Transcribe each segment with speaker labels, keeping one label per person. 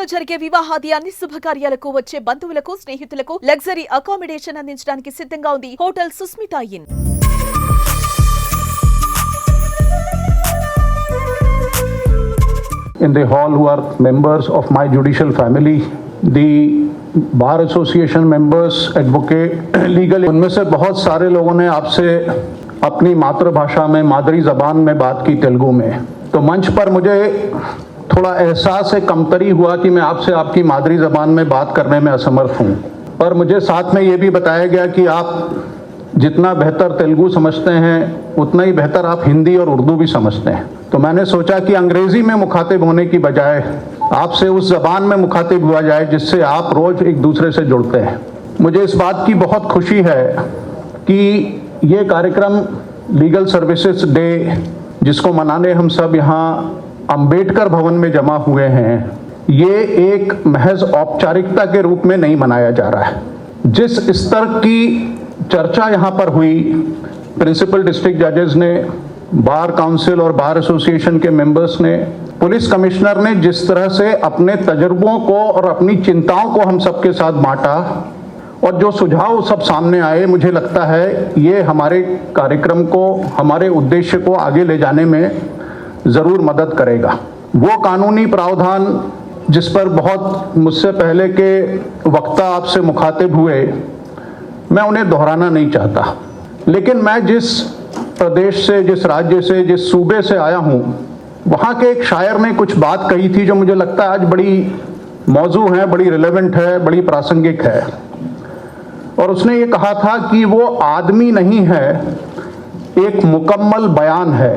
Speaker 1: రాష్ట్రంలో జరిగే వివాహాది అన్ని శుభకార్యాలకు వచ్చే బంధువులకు స్నేహితులకు లగ్జరీ అకామిడేషన్ అందించడానికి సిద్ధంగా ఉంది hotel Sushmita in.
Speaker 2: In the hall who are members of my judicial family, the Bar Association members, advocate, legal, उनमें से बहुत सारे लोगों ने आपसे अपनी मातृभाषा में, मादरी ज़बान में बात की, तेलुगु में. तो मंच पर मुझे थोड़ा एहसास है, कमतरी हुआ कि मैं आपसे आपकी मादरी ज़बान में बात करने में असमर्थ हूँ. पर मुझे साथ में ये भी बताया गया कि आप जितना बेहतर तेलुगु समझते हैं उतना ही बेहतर आप हिंदी और उर्दू भी समझते हैं. तो मैंने सोचा कि अंग्रेज़ी में मुखातिब होने की बजाय आपसे उस ज़बान में मुखातिब हुआ जाए जिससे आप रोज़ एक दूसरे से जुड़ते हैं. मुझे इस बात की बहुत खुशी है कि ये कार्यक्रम लीगल सर्विसेज डे, जिसको मनाने हम सब यहाँ अंबेडकर भवन में जमा हुए हैं, ये एक महज औपचारिकता के रूप में नहीं मनाया जा रहा है. जिस स्तर की चर्चा यहाँ पर हुई, प्रिंसिपल डिस्ट्रिक्ट जजेस ने, बार काउंसिल और बार एसोसिएशन के मेंबर्स ने, पुलिस कमिश्नर ने जिस तरह से अपने तजुर्बों को और अपनी चिंताओं को हम सबके साथ बांटा और जो सुझाव सब सामने आए, मुझे लगता है ये हमारे कार्यक्रम को, हमारे उद्देश्य को आगे ले जाने में ज़रूर मदद करेगा. वो कानूनी प्रावधान जिस पर बहुत मुझसे पहले के वक्ता आपसे मुखातिब हुए, मैं उन्हें दोहराना नहीं चाहता. लेकिन मैं जिस प्रदेश से, जिस राज्य से, जिस सूबे से आया हूँ, वहाँ के एक शायर ने कुछ बात कही थी जो मुझे लगता है आज बड़ी मौजू है, बड़ी रिलेवेंट है, बड़ी प्रासंगिक है. और उसने ये कहा था कि वो आदमी नहीं है, एक मुकम्मल बयान है.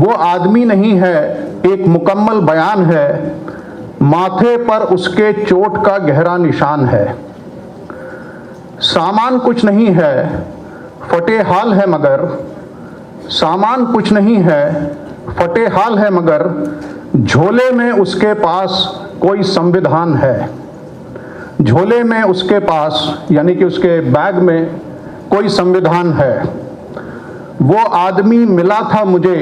Speaker 2: वो आदमी नहीं है, एक मुकम्मल बयान है, माथे पर उसके चोट का गहरा निशान है. सामान कुछ नहीं है, फटे हाल है मगर, सामान कुछ नहीं है, फटे हाल है मगर, झोले में उसके पास कोई संविधान है. झोले में उसके पास, यानी कि उसके बैग में कोई संविधान है. वो आदमी मिला था मुझे,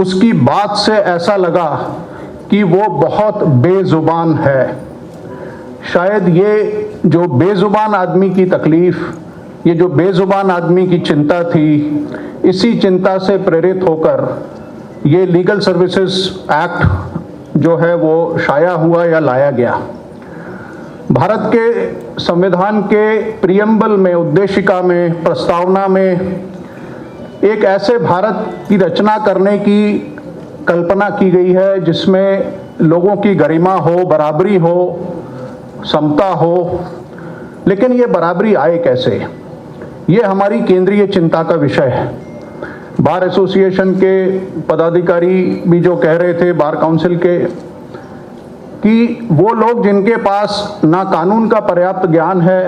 Speaker 2: उसकी बात से ऐसा लगा कि वो बहुत बेजुबान है. शायद ये जो बेजुबान आदमी की तकलीफ़, ये जो बेजुबान आदमी की चिंता थी, इसी चिंता से प्रेरित होकर ये लीगल सर्विसेज एक्ट जो है वो शाया हुआ या लाया गया. भारत के संविधान के प्रियम्बल में, उद्देशिका में, प्रस्तावना में एक ऐसे भारत की रचना करने की कल्पना की गई है जिसमें लोगों की गरिमा हो, बराबरी हो, समता हो. लेकिन ये बराबरी आए कैसे, ये हमारी केंद्रीय चिंता का विषय है. बार एसोसिएशन के पदाधिकारी भी जो कह रहे थे, बार काउंसिल के, कि वो लोग जिनके पास ना कानून का पर्याप्त ज्ञान है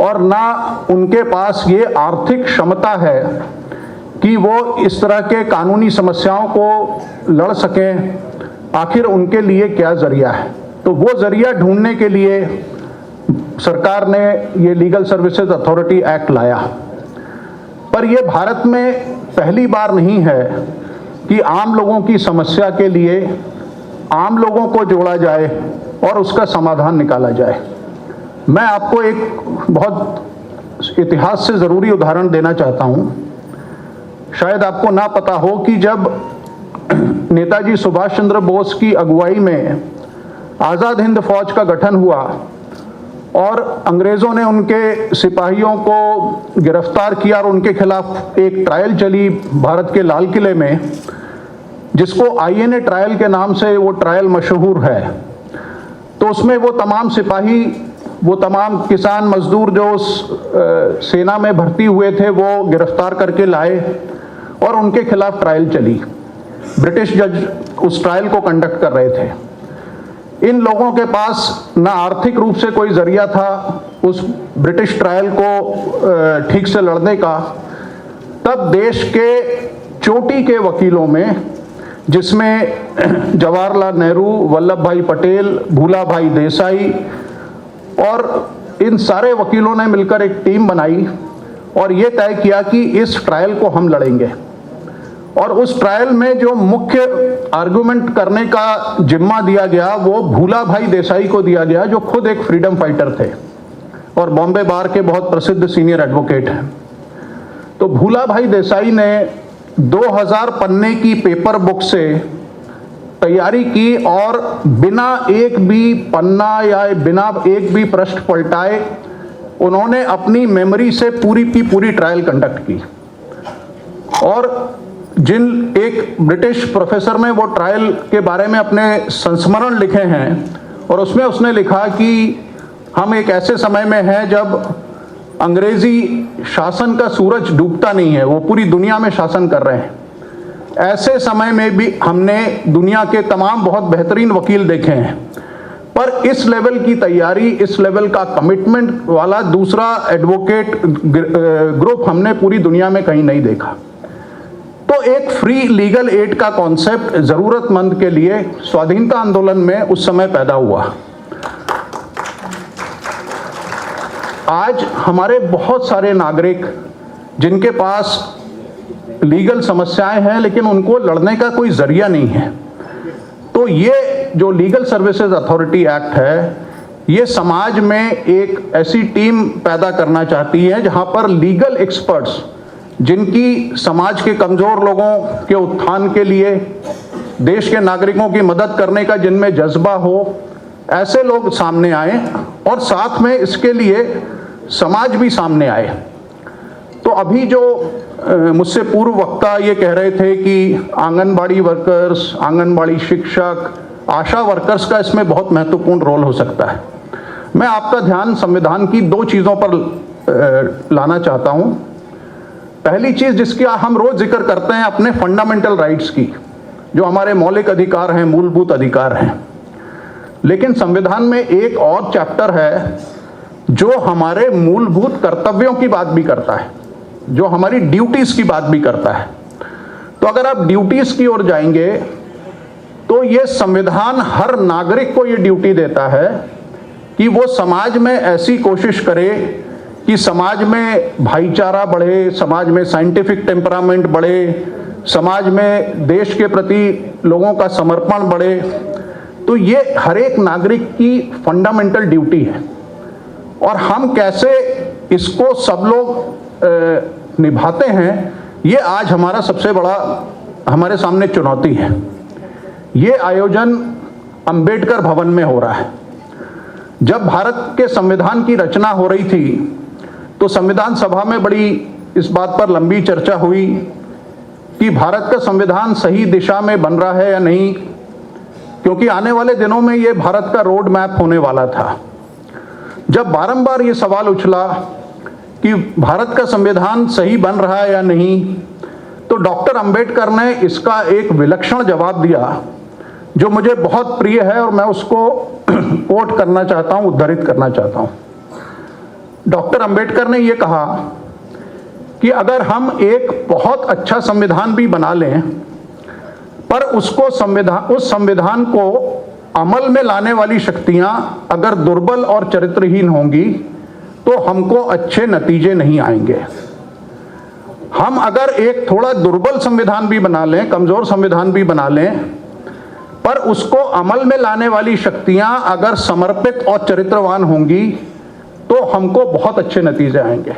Speaker 2: और ना उनके पास ये आर्थिक क्षमता है कि वो इस तरह के कानूनी समस्याओं को लड़ सकें, आखिर उनके लिए क्या ज़रिया है. तो वो ज़रिया ढूंढने के लिए सरकार ने ये लीगल सर्विसेज अथॉरिटी एक्ट लाया. पर ये भारत में पहली बार नहीं है कि आम लोगों की समस्या के लिए आम लोगों को जोड़ा जाए और उसका समाधान निकाला जाए. मैं आपको एक बहुत इतिहास से ज़रूरी उदाहरण देना चाहता हूँ. शायद आपको ना पता हो कि जब नेताजी सुभाष चंद्र बोस की अगुवाई में आज़ाद हिंद फौज का गठन हुआ और अंग्रेज़ों ने उनके सिपाहियों को गिरफ्तार किया और उनके खिलाफ एक ट्रायल चली भारत के लाल किले में, जिसको INA ट्रायल के नाम से वो ट्रायल मशहूर है. तो उसमें वो तमाम सिपाही, वो तमाम किसान मजदूर जो उस सेना में भर्ती हुए थे, वो गिरफ्तार करके लाए और उनके खिलाफ ट्रायल चली. ब्रिटिश जज उस ट्रायल को कंडक्ट कर रहे थे. इन लोगों के पास ना आर्थिक रूप से कोई ज़रिया था उस ब्रिटिश ट्रायल को ठीक से लड़ने का. तब देश के चोटी के वकीलों में, जिसमें जवाहरलाल नेहरू, वल्लभ भाई पटेल, भूला भाई देसाई और इन सारे वकीलों ने मिलकर एक टीम बनाई और ये तय किया कि इस ट्रायल को हम लड़ेंगे. और उस ट्रायल में जो मुख्य आर्गुमेंट करने का जिम्मा दिया गया वो भूला भाई देसाई को दिया गया, जो खुद एक फ्रीडम फाइटर थे और बॉम्बे बार के बहुत प्रसिद्ध सीनियर एडवोकेट हैं। तो भूला भाई देसाई ने 2000 पन्ने की पेपर बुक से तैयारी की और बिना एक भी पन्ना या बिना एक भी पृष्ठ पलटाए उन्होंने अपनी मेमोरी से पूरी की पूरी ट्रायल कंडक्ट की। और जिन एक ब्रिटिश प्रोफेसर ने वो ट्रायल के बारे में अपने संस्मरण लिखे हैं और उसमें उसने लिखा कि हम एक ऐसे समय में हैं जब अंग्रेजी शासन का सूरज डूबता नहीं है, वो पूरी दुनिया में शासन कर रहे हैं। ऐसे समय में भी हमने दुनिया के तमाम बहुत बेहतरीन वकील देखे हैं, पर इस लेवल की तैयारी, इस लेवल का कमिटमेंट वाला दूसरा एडवोकेट ग्रुप हमने पूरी दुनिया में कहीं नहीं देखा। तो एक फ्री लीगल एड का कॉन्सेप्ट जरूरतमंद के लिए स्वाधीनता आंदोलन में उस समय पैदा हुआ। आज हमारे बहुत सारे नागरिक जिनके पास लीगल समस्याएं हैं लेकिन उनको लड़ने का कोई जरिया नहीं है, तो ये जो लीगल सर्विसेज अथॉरिटी एक्ट है ये समाज में एक ऐसी टीम पैदा करना चाहती है जहां पर लीगल एक्सपर्ट्स, जिनकी समाज के कमजोर लोगों के उत्थान के लिए, देश के नागरिकों की मदद करने का जिनमें जज्बा हो, ऐसे लोग सामने आए और साथ में इसके लिए समाज भी सामने आए। तो अभी जो मुझसे पूर्व वक्ता ये कह रहे थे कि आंगनबाड़ी वर्कर्स, आंगनबाड़ी शिक्षक, आशा वर्कर्स का इसमें बहुत महत्वपूर्ण रोल हो सकता है। मैं आपका ध्यान संविधान की दो चीज़ों पर लाना चाहता हूँ। पहली चीज़ जिसकी हम रोज जिक्र करते हैं अपने फंडामेंटल राइट्स की, जो हमारे मौलिक अधिकार हैं, मूलभूत अधिकार हैं, लेकिन संविधान में एक और चैप्टर है जो हमारे मूलभूत कर्तव्यों की बात भी करता है, जो हमारी ड्यूटीज की बात भी करता है। तो अगर आप ड्यूटीज की ओर जाएंगे तो ये संविधान हर नागरिक को ये ड्यूटी देता है कि वो समाज में ऐसी कोशिश करे कि समाज में भाईचारा बढ़े, समाज में साइंटिफिक टेम्परामेंट बढ़े, समाज में देश के प्रति लोगों का समर्पण बढ़े। तो ये हर एक नागरिक की फंडामेंटल ड्यूटी है और हम कैसे इसको सब लोग निभाते हैं, ये आज हमारा सबसे बड़ा हमारे सामने चुनौती है। ये आयोजन अंबेडकर भवन में हो रहा है। जब भारत के संविधान की रचना हो रही थी तो संविधान सभा में बड़ी इस बात पर लंबी चर्चा हुई कि भारत का संविधान सही दिशा में बन रहा है या नहीं, क्योंकि आने वाले दिनों में ये भारत का रोड मैप होने वाला था। जब बारंबार ये सवाल उछला कि भारत का संविधान सही बन रहा है या नहीं, तो डॉक्टर अंबेडकर ने इसका एक विलक्षण जवाब दिया जो मुझे बहुत प्रिय है और मैं उसको कोट करना चाहता हूं, उद्धृत करना चाहता हूं। डॉक्टर अंबेडकर ने यह कहा कि अगर हम एक बहुत अच्छा संविधान भी बना लें, पर उस संविधान को अमल में लाने वाली शक्तियां अगर दुर्बल और चरित्रहीन होंगी तो हमको अच्छे नतीजे नहीं आएंगे। हम अगर एक थोड़ा दुर्बल संविधान भी बना लें, कमजोर संविधान भी बना लें, पर उसको अमल में लाने वाली शक्तियां अगर समर्पित और चरित्रवान होंगी तो हमको बहुत अच्छे नतीजे आएंगे।